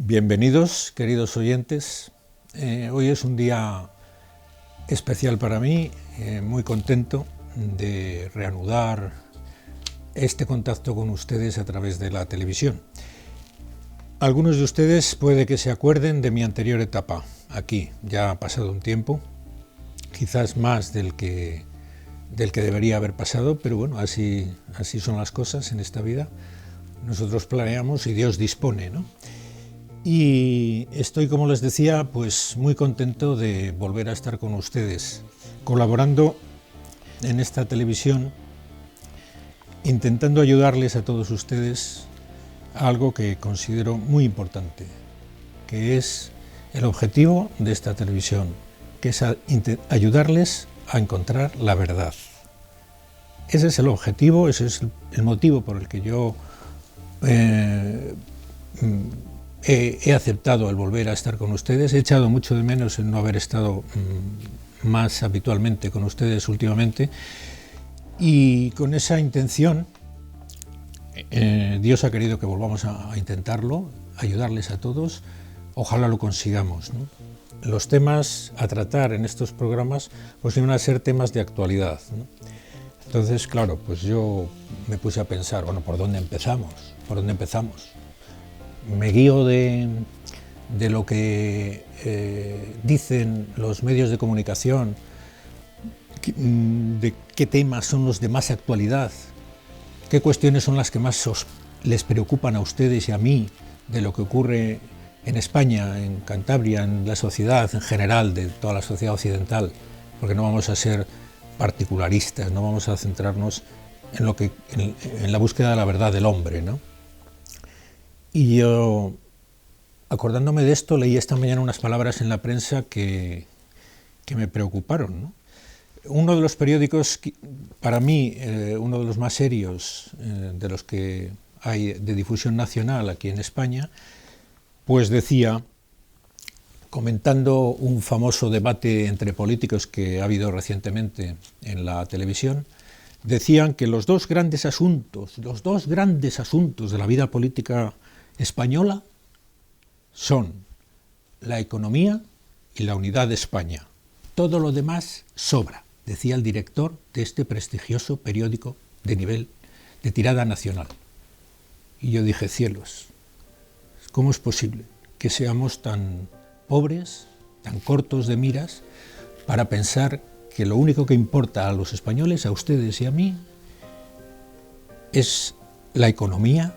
Bienvenidos, queridos oyentes. Hoy es un día especial para mí, muy contento de reanudar este contacto con ustedes a través de la televisión. Algunos de ustedes puede que se acuerden de mi anterior etapa aquí, ya ha pasado un tiempo, quizás más del que debería haber pasado, pero bueno, así son las cosas en esta vida. Nosotros planeamos y Dios dispone, ¿no? Y estoy, como les decía, pues muy contento de volver a estar con ustedes, colaborando en esta televisión, intentando ayudarles a todos ustedes a algo que considero muy importante, que es el objetivo de esta televisión, que es ayudarles a encontrar la verdad. Ese es el objetivo, ese es el motivo por el que yo he aceptado el volver a estar con ustedes. He echado mucho de menos el no haber estado más habitualmente con ustedes últimamente, y con esa intención Dios ha querido que volvamos a intentarlo, ayudarles a todos. Ojalá lo consigamos, ¿no? Los temas a tratar en estos programas pues iban a ser temas de actualidad, ¿no? Entonces, claro, pues yo me puse a pensar, bueno, ¿por dónde empezamos? ¿Por dónde empezamos? Me guío de lo que dicen los medios de comunicación, de qué temas son los de más actualidad, qué cuestiones son las que más les preocupan a ustedes y a mí de lo que ocurre en España, en Cantabria, en la sociedad en general, de toda la sociedad occidental, porque no vamos a ser particularistas, no vamos a centrarnos en la búsqueda de la verdad del hombre, ¿no? Y yo, acordándome de esto, leí esta mañana unas palabras en la prensa que me preocuparon, ¿no? Uno de los periódicos, para mí, uno de los más serios de los que hay de difusión nacional aquí en España, pues decía, comentando un famoso debate entre políticos que ha habido recientemente en la televisión, decían que los dos grandes asuntos de la vida política española son la economía y la unidad de España. Todo lo demás sobra, decía el director de este prestigioso periódico de tirada nacional. Y yo dije, cielos, ¿cómo es posible que seamos tan pobres, tan cortos de miras, para pensar que lo único que importa a los españoles, a ustedes y a mí, es la economía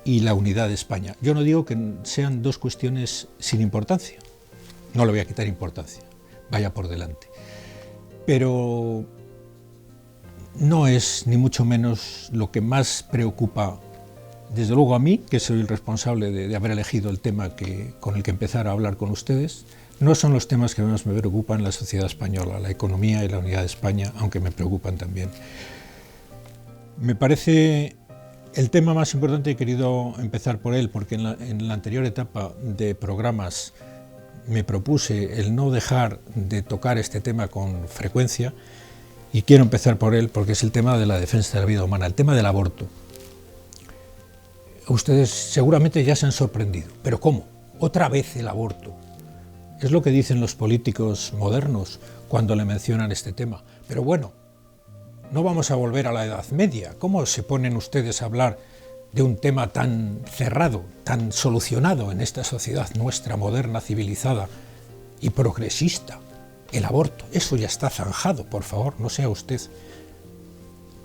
y la unidad de España? Yo no digo que sean dos cuestiones sin importancia, no le voy a quitar importancia, vaya por delante, pero no es ni mucho menos lo que más preocupa, desde luego a mí, que soy el responsable de haber elegido el tema con el que empezar a hablar con ustedes. No son los temas que más me preocupan en la sociedad española, la economía y la unidad de España, aunque me preocupan también. Me parece el tema más importante. He querido empezar por él porque en la anterior etapa de programas me propuse el no dejar de tocar este tema con frecuencia, y quiero empezar por él porque es el tema de la defensa de la vida humana, el tema del aborto. Ustedes seguramente ya se han sorprendido, pero ¿cómo? ¿Otra vez el aborto? Es lo que dicen los políticos modernos cuando le mencionan este tema. Pero bueno, no vamos a volver a la Edad Media. ¿Cómo se ponen ustedes a hablar de un tema tan cerrado, tan solucionado en esta sociedad nuestra moderna, civilizada y progresista? El aborto, eso ya está zanjado, por favor, no sea usted.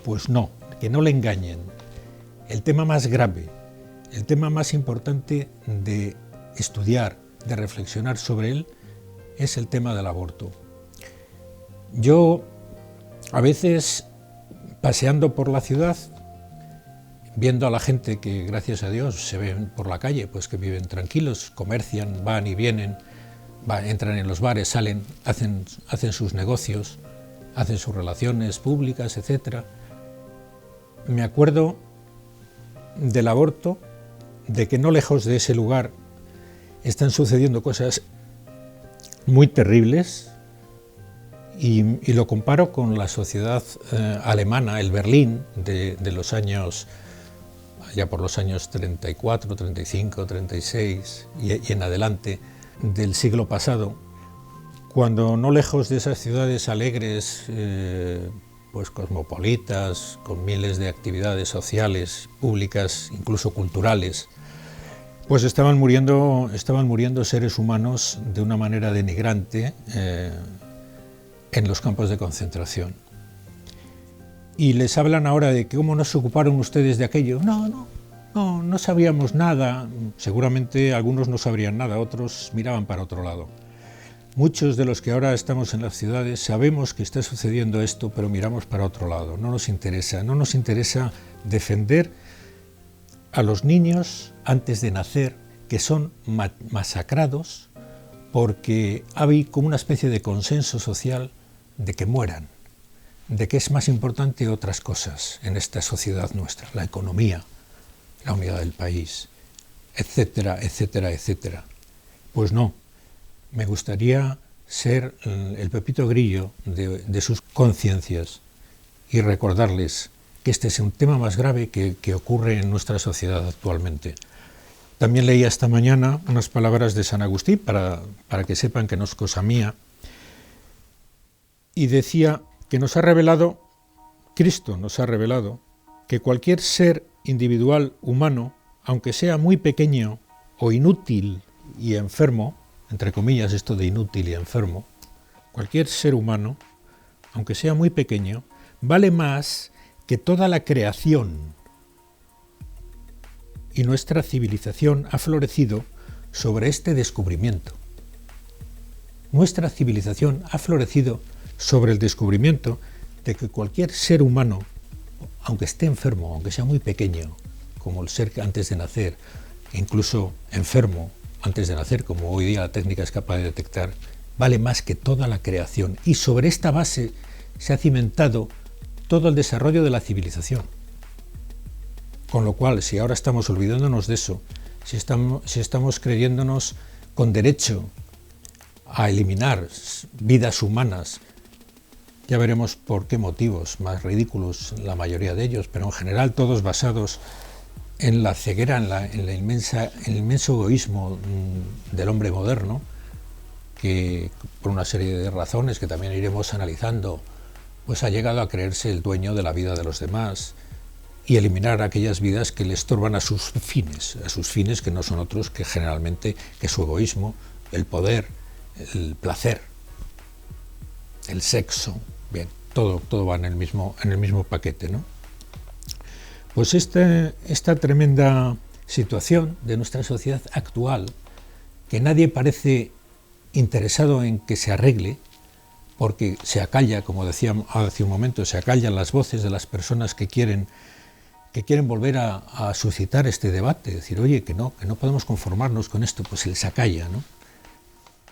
Pues no, que no le engañen. El tema más grave, el tema más importante de estudiar, de reflexionar sobre él, es el tema del aborto. Yo, a veces, paseando por la ciudad, viendo a la gente que, gracias a Dios, se ven por la calle, pues que viven tranquilos, comercian, van y vienen, entran en los bares, salen, hacen sus negocios, hacen sus relaciones públicas, etc. Me acuerdo del aborto, de que no lejos de ese lugar están sucediendo cosas muy terribles, y lo comparo con la sociedad alemana, el Berlín de los años allá por los años 34, 35, 36 y en adelante del siglo pasado, cuando no lejos de esas ciudades alegres, pues cosmopolitas, con miles de actividades sociales, públicas, incluso culturales, pues estaban muriendo seres humanos de una manera denigrante en los campos de concentración. Y les hablan ahora de que cómo no se ocuparon ustedes de aquello. No sabíamos nada. Seguramente algunos no sabrían nada, otros miraban para otro lado. Muchos de los que ahora estamos en las ciudades sabemos que está sucediendo esto, pero miramos para otro lado. No nos interesa defender a los niños antes de nacer, que son masacrados porque hay como una especie de consenso social de que mueran, de que es más importante otras cosas en esta sociedad nuestra, la economía, la unidad del país, etcétera, etcétera, etcétera. Pues no, me gustaría ser el Pepito Grillo de sus conciencias y recordarles que este es un tema más grave que ocurre en nuestra sociedad actualmente. También leía esta mañana unas palabras de San Agustín para que sepan que no es cosa mía, y decía que Cristo nos ha revelado que cualquier ser individual humano, aunque sea muy pequeño o inútil y enfermo, entre comillas esto de inútil y enfermo, cualquier ser humano, aunque sea muy pequeño, vale más que toda la creación. Y nuestra civilización ha florecido sobre este descubrimiento. Nuestra civilización ha florecido sobre el descubrimiento de que cualquier ser humano, aunque esté enfermo, aunque sea muy pequeño, como el ser antes de nacer, incluso enfermo antes de nacer, como hoy día la técnica es capaz de detectar, vale más que toda la creación. Y sobre esta base se ha cimentado todo el desarrollo de la civilización. Con lo cual, si ahora estamos olvidándonos de eso, si estamos creyéndonos con derecho a eliminar vidas humanas, ya veremos por qué motivos, más ridículos la mayoría de ellos, pero en general todos basados en la ceguera, en el inmenso egoísmo del hombre moderno, que por una serie de razones que también iremos analizando, pues ha llegado a creerse el dueño de la vida de los demás y eliminar aquellas vidas que le estorban a sus fines que no son otros que generalmente que su egoísmo, el poder, el placer, el sexo, bien, todo va en el mismo paquete, ¿no? Pues esta tremenda situación de nuestra sociedad actual, que nadie parece interesado en que se arregle, porque se acalla, como decía hace un momento, se acallan las voces de las personas que quieren volver a suscitar este debate, decir, oye, que no podemos conformarnos con esto, pues se les acalla, ¿no?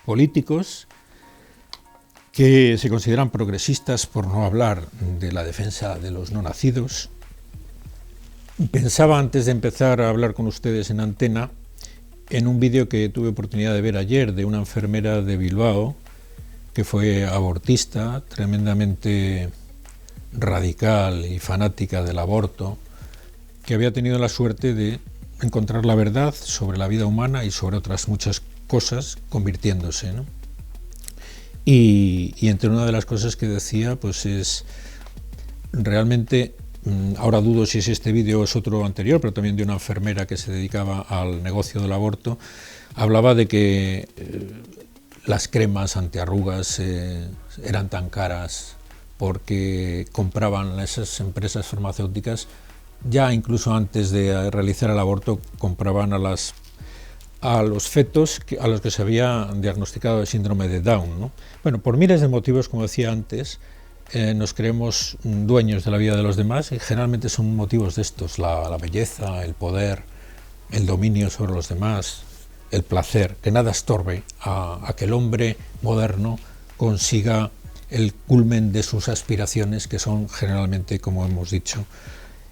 Políticos que se consideran progresistas, por no hablar de la defensa de los no nacidos. Pensaba, antes de empezar a hablar con ustedes en antena, en un vídeo que tuve oportunidad de ver ayer de una enfermera de Bilbao, que fue abortista, tremendamente radical y fanática del aborto, que había tenido la suerte de encontrar la verdad sobre la vida humana y sobre otras muchas cosas, convirtiéndose, ¿no? Y entre una de las cosas que decía, pues es realmente, ahora dudo si es este vídeo o es otro anterior, pero también de una enfermera que se dedicaba al negocio del aborto, hablaba de que las cremas antiarrugas eran tan caras porque compraban esas empresas farmacéuticas, ya incluso antes de realizar el aborto, compraban a los fetos a los que se había diagnosticado el síndrome de Down, ¿no? Bueno, por miles de motivos, como decía antes, nos creemos dueños de la vida de los demás y generalmente son motivos de estos, la belleza, el poder, el dominio sobre los demás, el placer, que nada estorbe a que el hombre moderno consiga el culmen de sus aspiraciones, que son generalmente, como hemos dicho,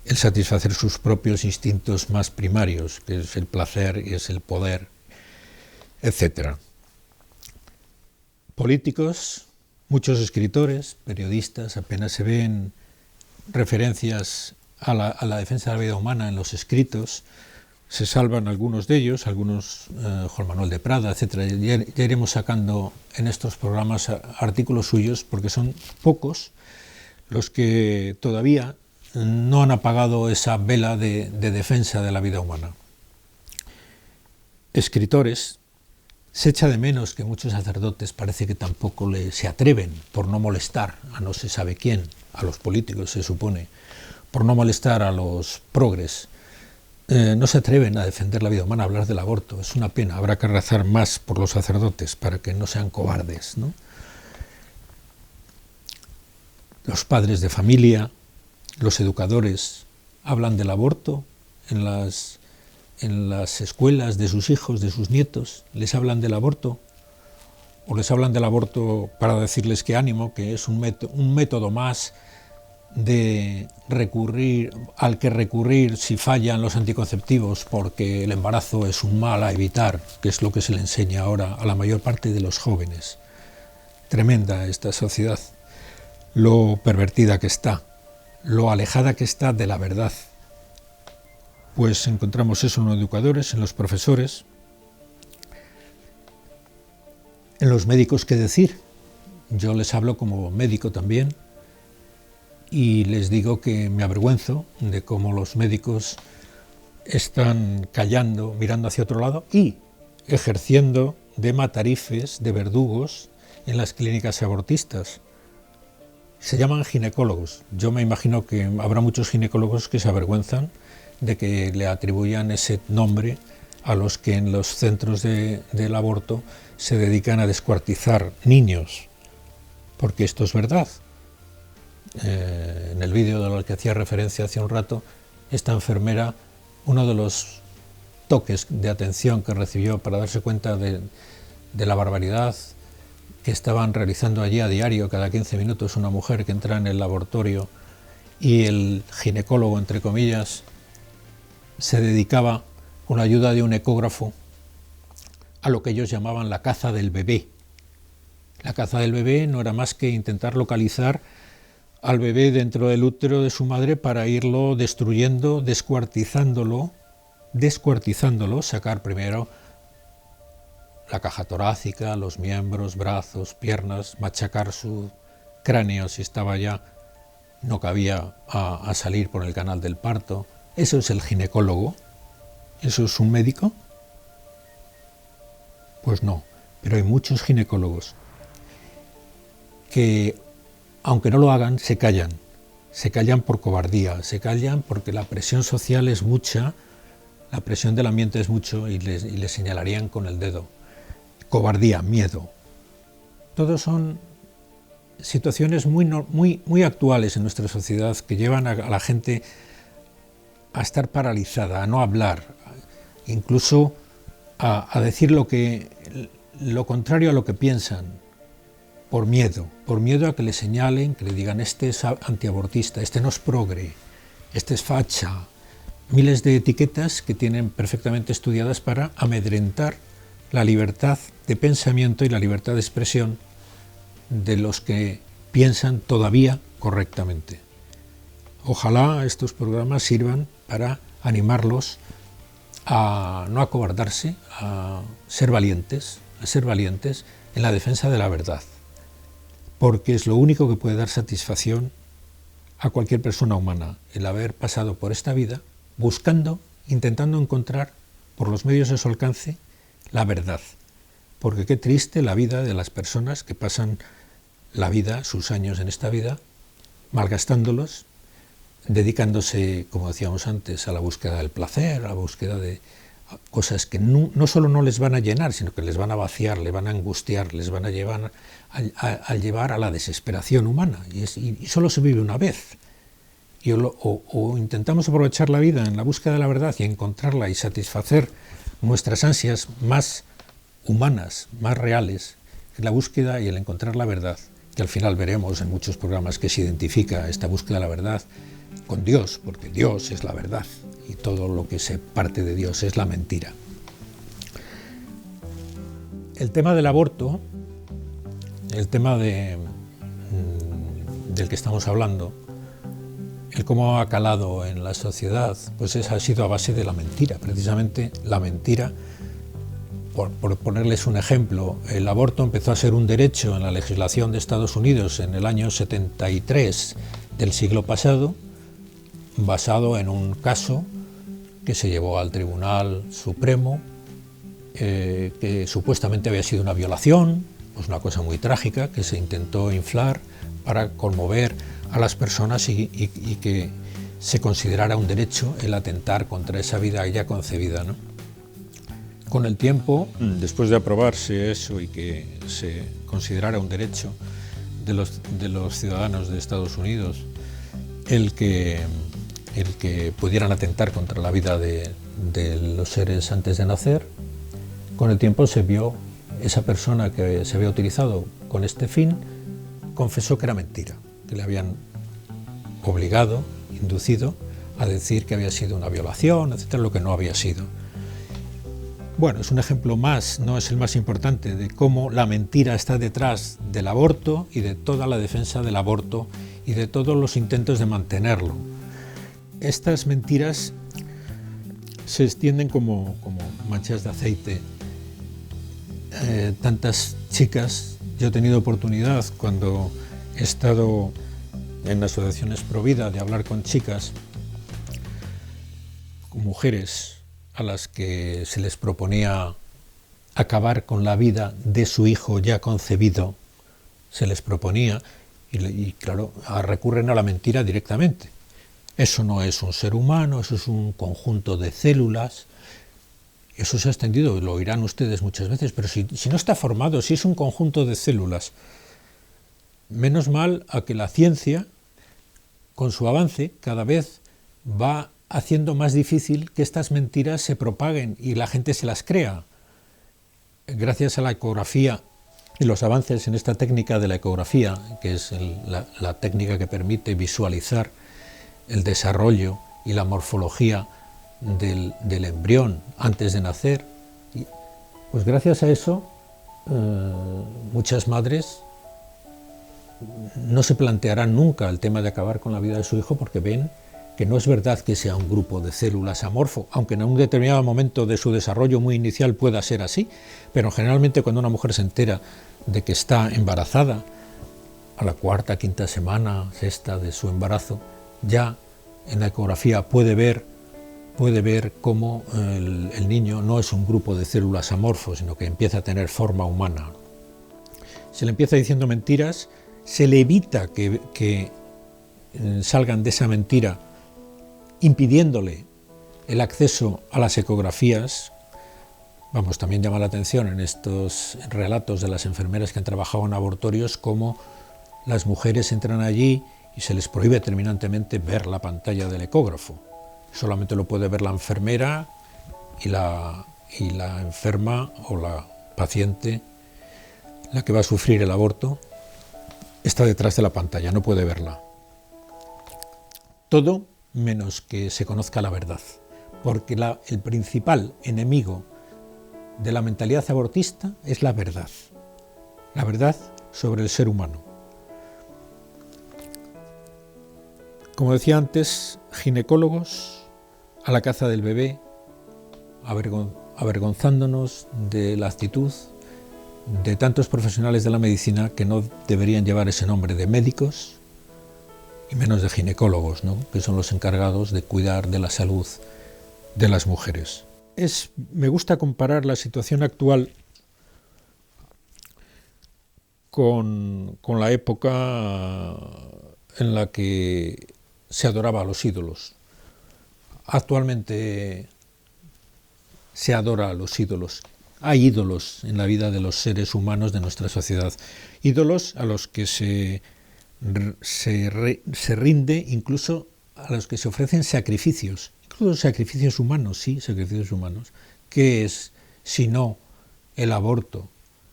el satisfacer sus propios instintos más primarios, que es el placer y es el poder, etc. Políticos, muchos escritores, periodistas, apenas se ven referencias a la defensa de la vida humana en los escritos. Se salvan algunos de ellos, algunos, Juan Manuel de Prada, etcétera. Ya iremos sacando en estos programas artículos suyos, porque son pocos los que todavía no han apagado esa vela de defensa de la vida humana. Escritores, se echa de menos que muchos sacerdotes parece que tampoco se atreven, por no molestar a no se sabe quién, a los políticos se supone, por no molestar a los progres, no se atreven a defender la vida humana, a hablar del aborto. Es una pena, habrá que rezar más por los sacerdotes para que no sean cobardes, ¿no? Los padres de familia, los educadores, hablan del aborto en las escuelas de sus hijos, de sus nietos. Les hablan del aborto, o les hablan del aborto para decirles que ánimo, que es un método más de al que recurrir si fallan los anticonceptivos, porque el embarazo es un mal a evitar, que es lo que se le enseña ahora a la mayor parte de los jóvenes. Tremenda esta sociedad, lo pervertida que está, lo alejada que está de la verdad. Pues encontramos eso en los educadores, en los profesores, en los médicos, qué decir. Yo les hablo como médico también, y les digo que me avergüenzo de cómo los médicos están callando, mirando hacia otro lado y ejerciendo de matarifes, de verdugos en las clínicas abortistas. Se llaman ginecólogos. Yo me imagino que habrá muchos ginecólogos que se avergüenzan de que le atribuyan ese nombre a los que en los centros del aborto se dedican a descuartizar niños, porque esto es verdad. En el vídeo al que hacía referencia hace un rato, esta enfermera, uno de los toques de atención que recibió para darse cuenta de la barbaridad que estaban realizando allí a diario, cada 15 minutos, una mujer que entra en el laboratorio, y el ginecólogo, entre comillas, se dedicaba, con la ayuda de un ecógrafo, a lo que ellos llamaban la caza del bebé. La caza del bebé no era más que intentar localizar al bebé dentro del útero de su madre para irlo destruyendo, descuartizándolo, sacar primero la caja torácica, los miembros, brazos, piernas, machacar su cráneo si estaba ya, no cabía a salir por el canal del parto. ¿Eso es el ginecólogo? ¿Eso es un médico? Pues no, pero hay muchos ginecólogos que, aunque no lo hagan, se callan por cobardía, se callan porque la presión social es mucha, la presión del ambiente es mucho, y les señalarían con el dedo. Cobardía, miedo. Todos son situaciones muy actuales en nuestra sociedad que llevan a la gente a estar paralizada, a no hablar, incluso a decir lo contrario a lo que piensan, por miedo a que le señalen, que le digan este es antiabortista, este no es progre, este es facha. Miles de etiquetas que tienen perfectamente estudiadas para amedrentar la libertad de pensamiento y la libertad de expresión de los que piensan todavía correctamente. Ojalá estos programas sirvan para animarlos a no acobardarse, a ser valientes en la defensa de la verdad, porque es lo único que puede dar satisfacción a cualquier persona humana, el haber pasado por esta vida intentando encontrar por los medios de su alcance la verdad. Porque qué triste la vida de las personas que pasan la vida, sus años en esta vida, malgastándolos, dedicándose, como decíamos antes, a la búsqueda del placer, a la búsqueda de cosas que no solo no les van a llenar, sino que les van a vaciar, les van a angustiar, les van a llevar a la desesperación humana. Y solo se vive una vez. O intentamos aprovechar la vida en la búsqueda de la verdad y encontrarla y satisfacer nuestras ansias más humanas, más reales, la búsqueda y el encontrar la verdad, que al final veremos en muchos programas que se identifica esta búsqueda de la verdad con Dios, porque Dios es la verdad y todo lo que se parte de Dios es la mentira. El tema del aborto, el tema del que estamos hablando, el cómo ha calado en la sociedad, pues ha sido a base de la mentira, precisamente la mentira. Por ponerles un ejemplo, el aborto empezó a ser un derecho en la legislación de Estados Unidos en el año 73 del siglo pasado, basado en un caso que se llevó al Tribunal Supremo, que supuestamente había sido una violación, pues una cosa muy trágica que se intentó inflar para conmover a las personas y que se considerara un derecho el atentar contra esa vida ya concebida, ¿no? Con el tiempo, después de aprobarse eso y que se considerara un derecho de los ciudadanos de Estados Unidos el que pudieran atentar contra la vida de los seres antes de nacer, con el tiempo se vio esa persona que se había utilizado con este fin, confesó que era mentira, que le habían obligado, inducido a decir que había sido una violación, etcétera, lo que no había sido. Bueno, es un ejemplo más, no es el más importante, de cómo la mentira está detrás del aborto y de toda la defensa del aborto y de todos los intentos de mantenerlo. Estas mentiras se extienden como manchas de aceite. Tantas chicas, yo he tenido oportunidad cuando he estado en asociaciones pro vida de hablar con chicas, con mujeres a las que se les proponía acabar con la vida de su hijo ya concebido, se les proponía, y claro, recurren a la mentira directamente. Eso no es un ser humano, eso es un conjunto de células. Eso se ha extendido, lo oirán ustedes muchas veces, pero si no está formado, si es un conjunto de células, menos mal a que la ciencia, con su avance, cada vez va haciendo más difícil que estas mentiras se propaguen y la gente se las crea. Gracias a la ecografía y los avances en esta técnica de la ecografía, que es la técnica que permite visualizar el desarrollo y la morfología del embrión antes de nacer, pues gracias a eso muchas madres no se plantearán nunca el tema de acabar con la vida de su hijo porque ven que no es verdad que sea un grupo de células amorfo, aunque en un determinado momento de su desarrollo muy inicial pueda ser así, pero generalmente cuando una mujer se entera de que está embarazada, a la cuarta, quinta semana, sexta de su embarazo, ya en la ecografía puede ver cómo el niño no es un grupo de células amorfos, sino que empieza a tener forma humana. Se le empieza diciendo mentiras, se le evita que salgan de esa mentira, impidiéndole el acceso a las ecografías. Vamos, también llama la atención en estos relatos de las enfermeras que han trabajado en abortorios cómo las mujeres entran allí y se les prohíbe terminantemente ver la pantalla del ecógrafo. Solamente lo puede ver la enfermera y la enferma o la paciente, la que va a sufrir el aborto, está detrás de la pantalla, no puede verla. Todo menos que se conozca la verdad, porque el principal enemigo de la mentalidad abortista es la verdad sobre el ser humano. Como decía antes, ginecólogos a la caza del bebé, avergonzándonos de la actitud de tantos profesionales de la medicina que no deberían llevar ese nombre de médicos y menos de ginecólogos, ¿no?, que son los encargados de cuidar de la salud de las mujeres. Me gusta comparar la situación actual con la época en la que se adoraba a los ídolos. Actualmente se adora a los ídolos. Hay ídolos en la vida de los seres humanos de nuestra sociedad. Ídolos a los que se rinde, incluso a los que se ofrecen sacrificios. Incluso sacrificios humanos, sí, sacrificios humanos. ¿Qué es sino el aborto?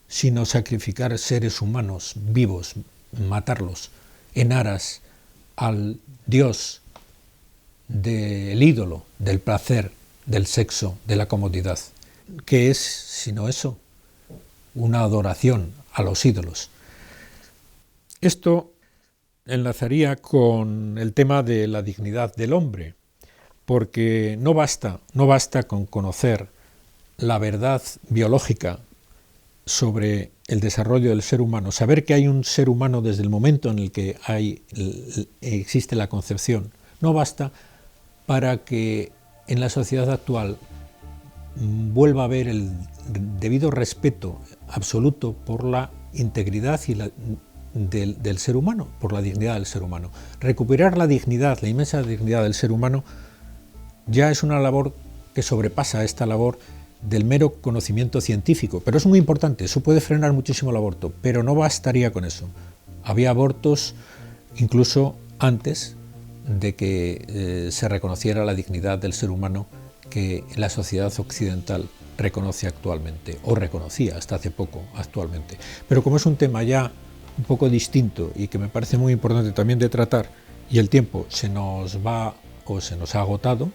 Sino sacrificar seres humanos vivos, matarlos en aras al Dios del ídolo, del placer, del sexo, de la comodidad. ¿Qué es sino eso? Una adoración a los ídolos. Esto enlazaría con el tema de la dignidad del hombre, porque no basta con conocer la verdad biológica sobre el desarrollo del ser humano, saber que hay un ser humano desde el momento en el que existe la concepción, no basta para que en la sociedad actual vuelva a haber el debido respeto absoluto por la integridad del ser humano, por la dignidad del ser humano. Recuperar la dignidad, la inmensa dignidad del ser humano, ya es una labor que sobrepasa esta labor del mero conocimiento científico, pero es muy importante, eso puede frenar muchísimo el aborto, pero no bastaría con eso. Había abortos incluso antes de que se reconociera la dignidad del ser humano que la sociedad occidental reconoce actualmente, o reconocía hasta hace poco actualmente. Pero como es un tema ya un poco distinto y que me parece muy importante también de tratar, y el tiempo se nos ha agotado,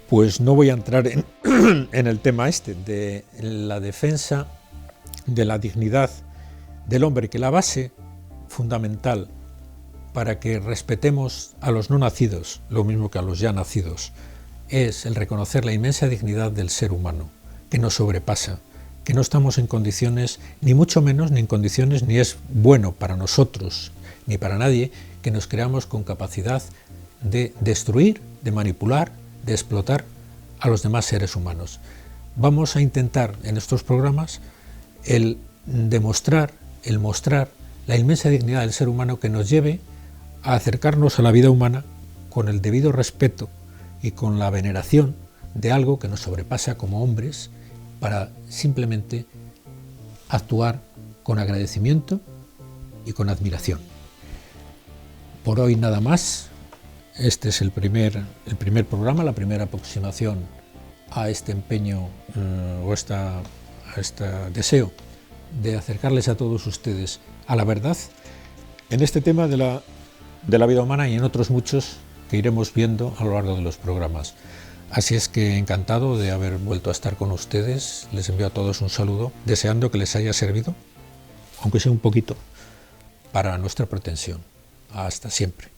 pues no voy a entrar en el tema de la defensa de la dignidad del hombre, que la base fundamental para que respetemos a los no nacidos, lo mismo que a los ya nacidos, es el reconocer la inmensa dignidad del ser humano, que nos sobrepasa, que no estamos en condiciones, ni mucho menos, ni en condiciones, ni es bueno para nosotros, ni para nadie, que nos creamos con capacidad de destruir, de manipular, de explotar a los demás seres humanos. Vamos a intentar en estos programas el demostrar, el mostrar la inmensa dignidad del ser humano, que nos lleve a acercarnos a la vida humana con el debido respeto y con la veneración de algo que nos sobrepasa como hombres, para simplemente actuar con agradecimiento y con admiración. Por hoy nada más. Este es el primer programa, la primera aproximación a este empeño o a este deseo de acercarles a todos ustedes a la verdad en este tema de la vida humana y en otros muchos que iremos viendo a lo largo de los programas. Así es que encantado de haber vuelto a estar con ustedes. Les envío a todos un saludo, deseando que les haya servido, aunque sea un poquito, para nuestra pretensión. Hasta siempre.